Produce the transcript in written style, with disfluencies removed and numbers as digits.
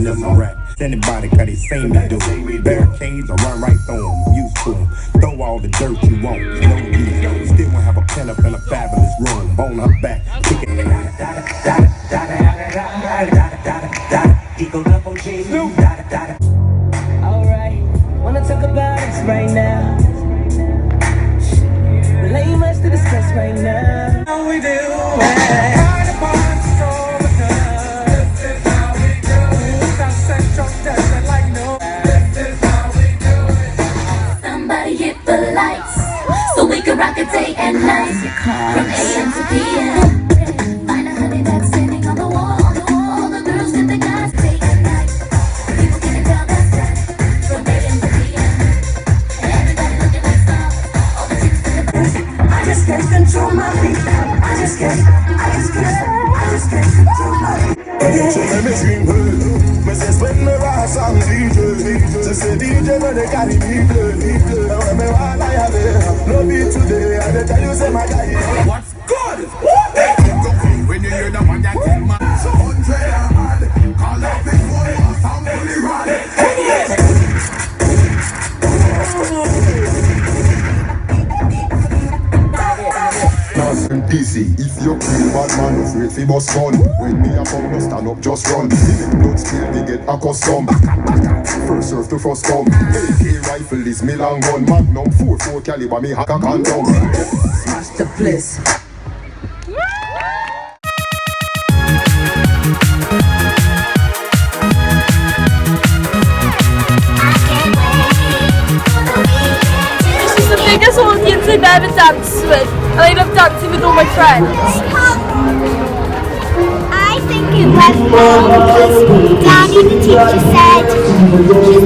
and it's a rap. Anybody cause they seen me do it. Barricades, I run right through them, used to them. Throw all the dirt you want, no use. Still won't have a pen up in a fabulous room. Bone her back, kick it. Alright, wanna talk about us right now. There ain't much to discuss right now. How we do it. Somebody hit the lights so we can rock it day and night from AM to PM. Find a honey that's standing on the wall. All the girls get the guys day and night. People can't tell that's right from AM to PM. And everybody looking like stars. All the chicks in the back. I just can't control my feet. I just can't control my feet. So let me scream, hey. Me say spend me raw song DJ. So say DJ when they carry me play. Now when me want I have it, no beat today. And they tell you say my guy. What's good? When you hear the one that tell man, so unfair. Call up before you sound fully run. DC, if you kill bad man, afraid fi bust gun. When me a come, no stand up, just run. If it blood spill, me get accustomed. First serve to first come. AK rifle is me long gun. Magnum 4 caliber, me hack a condom. Smash the place. This is the biggest audience I've ever danced with, and I love dancing with all my friends. I think it went well because Danny, the teacher, said she's